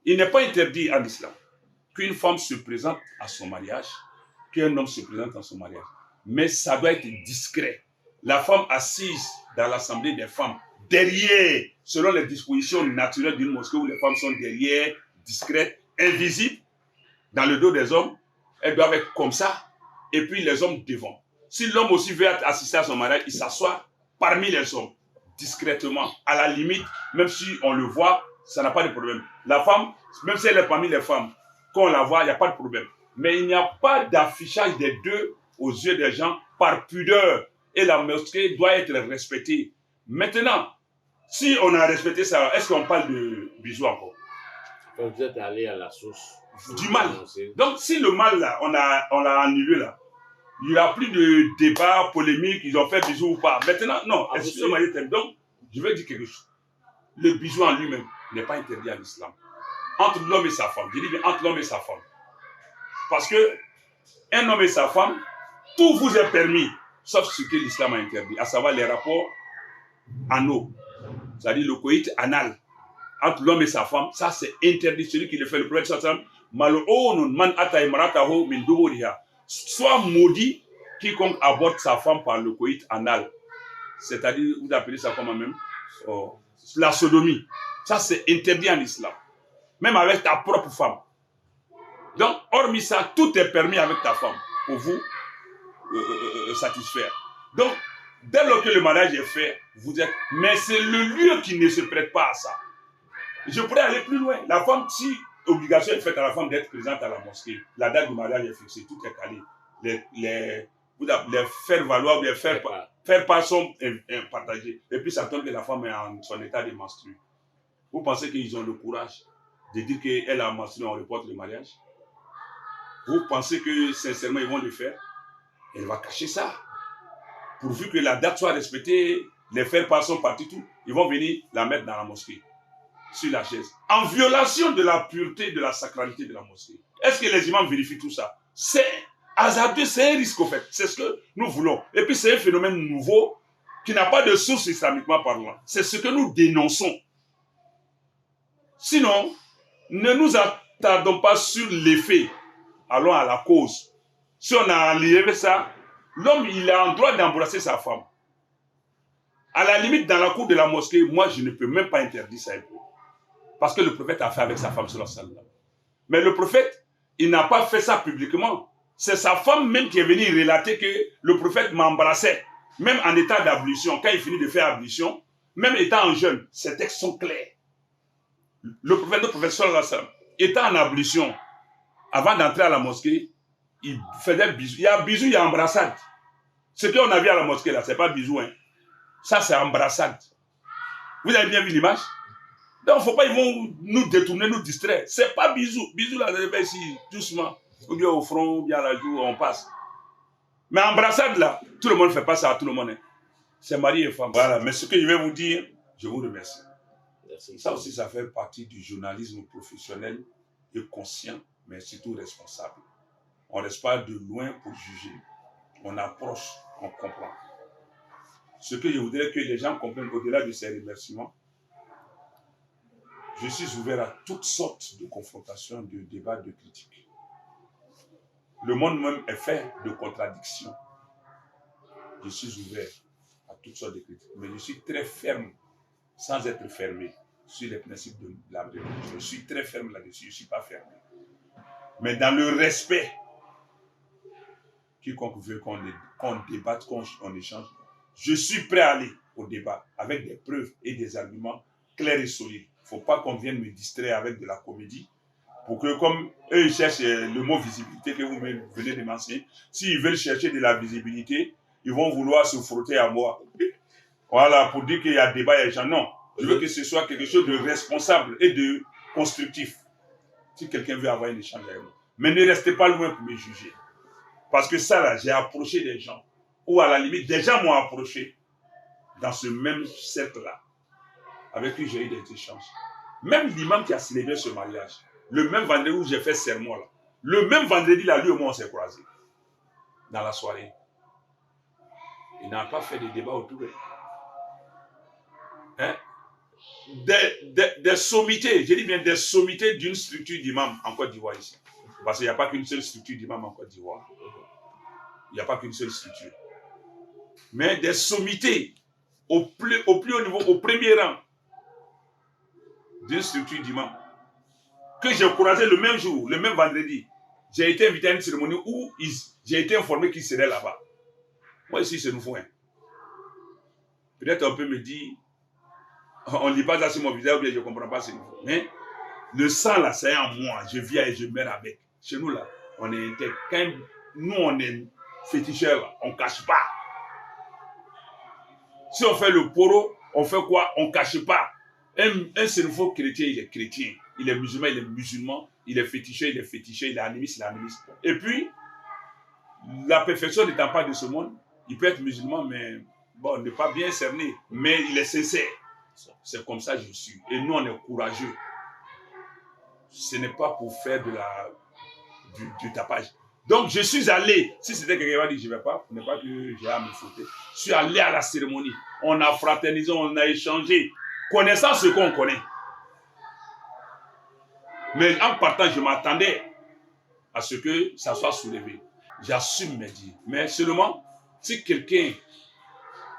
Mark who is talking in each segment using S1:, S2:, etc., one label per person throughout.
S1: Il n'est pas interdit en islam qu'une femme se présente à son mariage, qu'un homme se présente à son mariage. Mais ça doit être discret. La femme assise dans l'assemblée des femmes, derrière, selon les dispositions naturelles d'une mosquée où les femmes sont derrière, discrètes, invisibles, dans le dos des hommes, elles doivent être comme ça, et puis les hommes devant. Si l'homme aussi veut assister à son mariage, il s'assoit parmi les hommes, discrètement, à la limite, même si on le voit, ça n'a pas de problème. La femme, même si elle est parmi les femmes, quand on la voit, il n'y a pas de problème. Mais il n'y a pas d'affichage des deux aux yeux des gens par pudeur. Et la mosquée doit être respectée. Maintenant, si on a respecté ça, est-ce qu'on parle de bisous encore?
S2: Vous êtes allé à la source.
S1: Du mal. Donc, si le mal, là, on l'a annulé, là, il n'y a plus de débat polémique, ils ont fait bisous ou pas. Maintenant, non, excusez-moi, donc, je vais dire quelque chose. Le bisou en lui-même n'est pas interdit à l'islam. Entre l'homme et sa femme, je dis bien entre l'homme et sa femme. Parce que un homme et sa femme, tout vous est permis, sauf ce que l'islam a interdit, à savoir les rapports anaux, c'est-à-dire le coït anal, entre l'homme et sa femme, ça c'est interdit. Celui qui le fait, le prophète sallallahu alayhi wa sallam, soit maudit quiconque aborde sa femme par le coït anal, c'est-à-dire, vous appelez ça comment même, la sodomie. Ça c'est interdit en islam, même avec ta propre femme. Donc, hormis ça, tout est permis avec ta femme pour vous satisfaire. Donc, dès lors que le mariage est fait, vous êtes... Mais c'est le lieu qui ne se prête pas à ça. Je pourrais aller plus loin. La femme, si obligation est faite à la femme d'être présente à la mosquée, la date du mariage est fixée, tout est calé. Les faire valoir, les faire part sont partagés. Et puis, ça tombe que la femme est en son état de menstru. Vous pensez qu'ils ont le courage de dire qu'elle a menstrué, on reporte le mariage? Vous pensez que sincèrement ils vont le faire? Elle va cacher ça. Pourvu que la date soit respectée, les faire-part sont partis, tout. Ils vont venir la mettre dans la mosquée, sur la chaise. En violation de la pureté, de la sacralité de la mosquée. Est-ce que les imams vérifient tout ça? C'est hasardeux, c'est un risque au fait. C'est ce que nous voulons. Et puis c'est un phénomène nouveau qui n'a pas de source islamiquement parlant. C'est ce que nous dénonçons. Sinon, ne nous attardons pas sur l'effet. Allons à la cause. Si on a enlevé ça, l'homme, il a en droit d'embrasser sa femme. À la limite, dans la cour de la mosquée, moi, je ne peux même pas interdire ça un peu. Parce que le prophète a fait avec sa femme, sallallahu alayhi wa sallam. Mais le prophète, il n'a pas fait ça publiquement. C'est sa femme même qui est venue relater que le prophète m'embrassait, même en état d'ablution. Quand il finit de faire ablution, même étant jeune, ces textes sont clairs. Le prophète, sallallahu alayhi wa sallam, étant en ablution, avant d'entrer à la mosquée, il faisait bisous. Il y a bisous, il y a embrassade. Ce qu'on a vu à la mosquée, là, c'est pas bisous. Hein. Ça, c'est embrassade. Vous avez bien vu l'image? Donc, il ne faut pas, ils vont nous détourner, nous distraire. C'est pas bisous. Bisous, là, je vais ici, doucement. Ou bien au front, ou bien à la joue, on passe. Mais embrassade, là, tout le monde ne fait pas ça à tout le monde. Hein. C'est mari et femme. Voilà. Mais ce que je vais vous dire, je vous remercie. Merci. Ça aussi, ça fait partie du journalisme professionnel et conscient, mais surtout responsable. On ne reste pas de loin pour juger. On approche, on comprend. Ce que je voudrais que les gens comprennent au-delà de ces remerciements, je suis ouvert à toutes sortes de confrontations, de débats, de critiques. Le monde même est fait de contradictions. Je suis ouvert à toutes sortes de critiques. Mais je suis très ferme, sans être fermé, sur les principes de la religion. Je suis très ferme là-dessus, je ne suis pas fermé. Mais dans le respect, quiconque veut qu'on débatte, qu'on échange, je suis prêt à aller au débat avec des preuves et des arguments clairs et solides. Il ne faut pas qu'on vienne me distraire avec de la comédie pour que, comme eux, ils cherchent le mot visibilité que vous venez de mentionner, s'ils veulent chercher de la visibilité, ils vont vouloir se frotter à moi. Voilà, pour dire qu'il y a débat et échange. Non, je veux que ce soit quelque chose de responsable et de constructif. Si quelqu'un veut avoir un échange avec moi. Mais ne restez pas loin pour me juger. Parce que ça, là, j'ai approché des gens. Ou à la limite, des gens m'ont approché dans ce même cercle-là, avec qui j'ai eu des échanges. Même l'imam qui a célébré ce mariage, le même vendredi où j'ai fait serment, là, le même vendredi, là, lui et moi, on s'est croisés. Dans la soirée. Il n'a pas fait de débat autour. Hein? des sommités, je dis bien des sommités d'une structure d'imam en Côte d'Ivoire ici. Parce qu'il n'y a pas qu'une seule structure d'imam en Côte d'Ivoire. Il n'y a pas qu'une seule structure. Mais des sommités au plus haut niveau, au premier rang d'une structure d'imam que j'ai encouragé le même jour, le même vendredi. J'ai été invité à une cérémonie où j'ai été informé qu'ils seraient là-bas. Moi ici, c'est nouveau. Hein. Peut-être on peut me dire, on ne lit pas ça sur mon visage ou bien je ne comprends pas, c'est nouveau. Mais le sang là, c'est en moi. Je vis et je meurs avec. Chez nous là, on est intègre. Quand nous, on est féticheurs là, on ne cache pas. Si on fait le poro, on fait quoi? On ne cache pas. Un cerveau chrétien, il est chrétien. Il est musulman, il est musulman. Il est féticheur, il est féticheur. Il est animiste, il est animiste. Et puis, la perfection n'étant pas de ce monde, il peut être musulman, mais bon, n'est pas bien cerné. Mais il est sincère. C'est comme ça que je suis. Et nous, on est courageux. Ce n'est pas pour faire du tapage. Donc, je suis allé. Si c'était quelqu'un qui m'a dit, je ne vais pas, ce n'est pas que j'ai à me foutre. Je suis allé à la cérémonie. On a fraternisé, on a échangé. Connaissant ce qu'on connaît. Mais en partant, je m'attendais à ce que ça soit soulevé. J'assume mes dires. Mais seulement, si quelqu'un,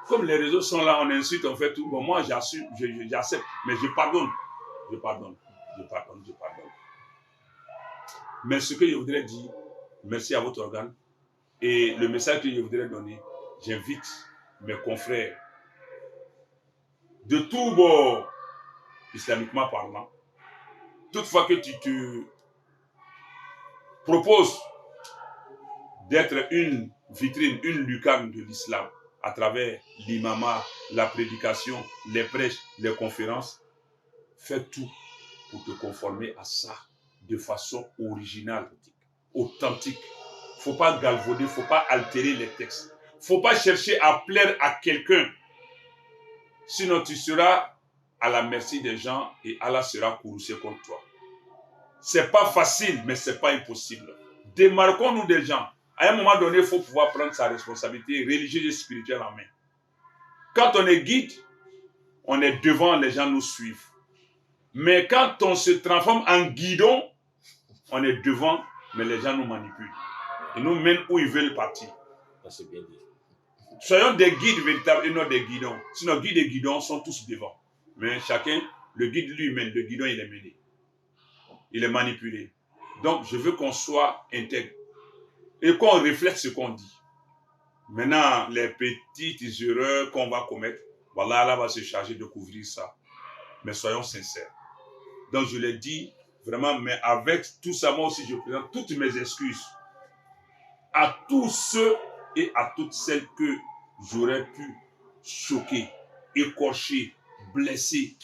S1: comme les réseaux sont là, on insulte, on fait tout. Bon, moi, j'assume, j'accepte. Mais je pardonne. Je pardonne. Je pardonne. Je pardonne. Mais ce que je voudrais dire, merci à votre organe. Et le message que je voudrais donner, j'invite mes confrères de tous bords, islamiquement parlant, toutefois que tu te proposes d'être une vitrine, une lucarne de l'islam à travers l'imama, la prédication, les prêches, les conférences, fais tout pour te conformer à ça de façon originale, authentique. Il ne faut pas galvauder, il ne faut pas altérer les textes. Il ne faut pas chercher à plaire à quelqu'un. Sinon, tu seras à la merci des gens et Allah sera courroucé contre toi. Ce n'est pas facile, mais ce n'est pas impossible. Démarquons-nous des gens. À un moment donné, il faut pouvoir prendre sa responsabilité religieuse et spirituelle en main. Quand on est guide, on est devant, les gens nous suivent. Mais quand on se transforme en guidon, on est devant, mais les gens nous manipulent. Ils nous mènent où ils veulent partir.
S2: Ça, c'est bien dit.
S1: Soyons des guides véritables et non des guidons. Sinon, guides et guidons sont tous devant. Mais chacun, le guide lui mène, le guidon il est mené. Il est manipulé. Donc, je veux qu'on soit intègre et qu'on reflète ce qu'on dit. Maintenant, les petites erreurs qu'on va commettre, voilà, Allah va se charger de couvrir ça. Mais soyons sincères. Donc, je l'ai dit vraiment, mais avec tout ça, moi aussi, je présente toutes mes excuses à tous ceux et à toutes celles que j'aurais pu choquer, écorcher, blesser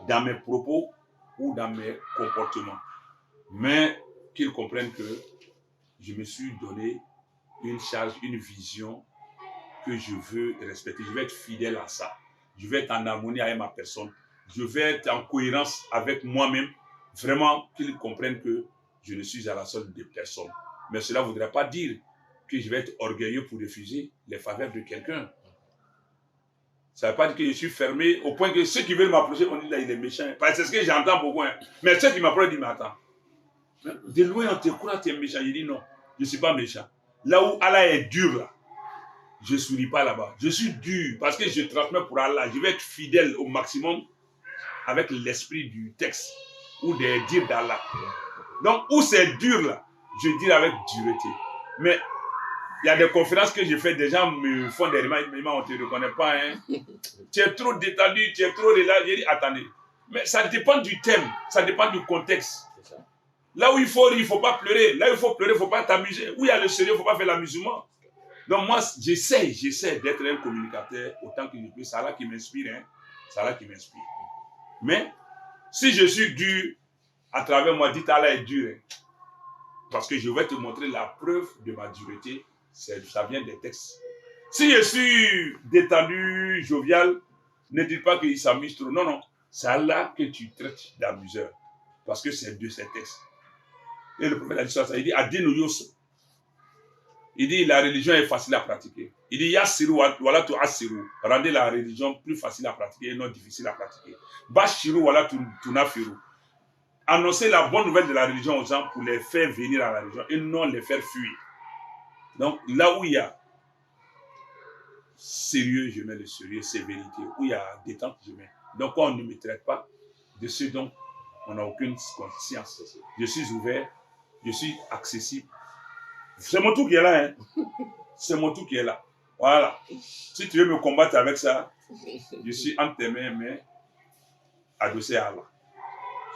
S1: dans mes propos ou dans mes comportements. Mais qu'ils comprennent que je me suis donné une charge, une vision que je veux respecter. Je vais être fidèle à ça. Je vais être en harmonie avec ma personne. Je vais être en cohérence avec moi-même. Vraiment qu'ils comprennent que je ne suis à la solde de personne. Mais cela ne voudrait pas dire que je vais être orgueilleux pour refuser les faveurs de quelqu'un. Ça ne veut pas dire que je suis fermé au point que ceux qui veulent m'approcher, on dit là, il est méchant. Parce que c'est ce que j'entends beaucoup. Hein. Mais ceux qui m'approchent disent, mais attends. De loin, on te croit que tu es méchant. Je dis non, je ne suis pas méchant. Là où Allah est dur, là, je ne souris pas là-bas. Je suis dur parce que je transmets pour Allah. Je vais être fidèle au maximum avec l'esprit du texte ou des dires d'Allah. Donc, où c'est dur là, je dis avec dureté. Mais il y a des conférences que je fais, des gens me font des remarques, on ne te reconnaît pas. Hein. Tu es trop détendu, tu es trop relax. Je dis, attendez. Mais ça dépend du thème, ça dépend du contexte. Là où il faut rire, il ne faut pas pleurer. Là où il faut pleurer, il ne faut pas t'amuser. Où il y a le sérieux, il ne faut pas faire l'amusement. Donc moi, j'essaie d'être un communicateur autant que je peux. C'est là qui m'inspire. Hein. C'est là qui m'inspire. Mais si je suis dur, à travers moi, dites Allah est dur. Hein. Parce que je vais te montrer la preuve de ma dureté. Ça vient des textes. Si je suis détendu, jovial, ne dites pas qu'il s'amuse trop. Non, non. C'est là que tu traites d'amuseur. Parce que c'est de ces textes. Et le prophète a dit ça, il dit Adinu Yusuf. Il dit la religion est facile à pratiquer. Il dit Yassiru wala tu assiru. Rendez la religion plus facile à pratiquer et non difficile à pratiquer. Bashiru wala tu nafiru. Annoncer la bonne nouvelle de la religion aux gens pour les faire venir à la religion et non les faire fuir. Donc là où il y a sérieux, je mets le sérieux, sévérité. Où il y a détente, je mets. Donc quand on ne me traite pas de ce dont on n'a aucune conscience. Je suis ouvert, je suis accessible. C'est mon tout qui est là, hein. C'est mon tout qui est là. Voilà. Si tu veux me combattre avec ça, je suis entre tes mains, mais adossé à Allah.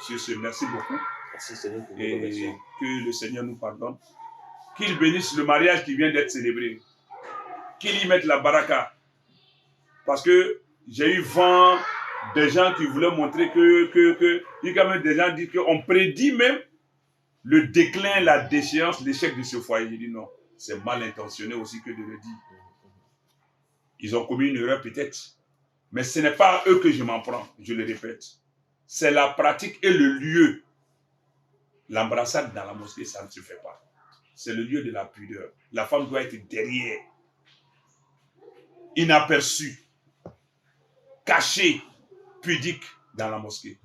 S1: Sur ce, merci beaucoup.
S2: Merci Seigneur pour votre
S1: Et
S2: connexion.
S1: que le Seigneur nous pardonne. Qu'il bénisse le mariage qui vient d'être célébré. Qu'il y mette la baraka. Parce que j'ai eu vent des gens qui voulaient montrer il y a quand même des gens qui disent qu'on prédit même le déclin, la déchéance, l'échec de ce foyer. Je dis non, c'est mal intentionné aussi que de le dire. Ils ont commis une erreur peut-être. Mais ce n'est pas à eux que je m'en prends, je le répète. C'est la pratique et le lieu. L'embrassade dans la mosquée, ça ne se fait pas. C'est le lieu de la pudeur. La femme doit être derrière, inaperçue, cachée, pudique dans la mosquée.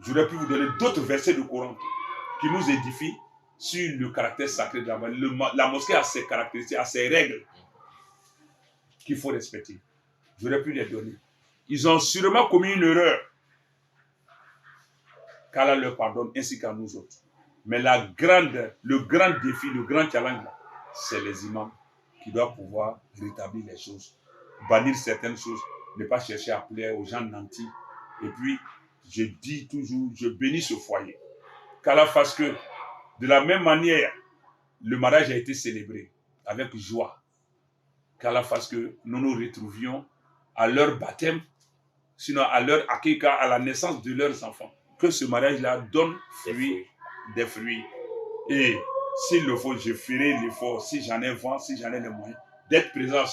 S1: J'aurais pu vous donner d'autres versets du Coran qui nous édifient sur le caractère sacré de la mosquée. La mosquée a ses caractéristiques, a ses règles qu'il faut respecter. J'aurais pu les donner. Ils ont sûrement commis une erreur. Qu'Allah leur pardonne, ainsi qu'à nous autres. Mais le grand défi, le grand challenge, c'est les imams qui doivent pouvoir rétablir les choses, bannir certaines choses, ne pas chercher à plaire aux gens nantis. Et puis, je dis toujours, je bénis ce foyer. Qu'Allah fasse que, de la même manière, le mariage a été célébré avec joie. Qu'Allah fasse que nous nous retrouvions à leur baptême, sinon à leur akika, à la naissance de leurs enfants. Que ce mariage-là donne des fruits. Et s'il le faut, je ferai l'effort, si j'en ai vent, si j'en ai les moyens, d'être présent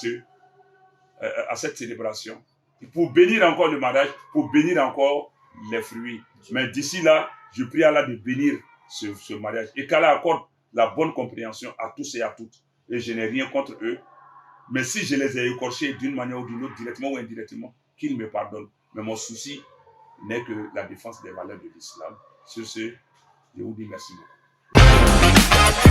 S1: à cette célébration. Pour bénir encore le mariage, pour bénir encore les fruits. Mais d'ici là, je prie Allah de bénir ce mariage. Et qu'Allah accorde la bonne compréhension à tous et à toutes. Et je n'ai rien contre eux. Mais si je les ai écorchés d'une manière ou d'une autre, directement ou indirectement, qu'ils me pardonnent. Mais mon souci n'est que la défense des valeurs de l'islam. Sur ce, je vous dis merci beaucoup.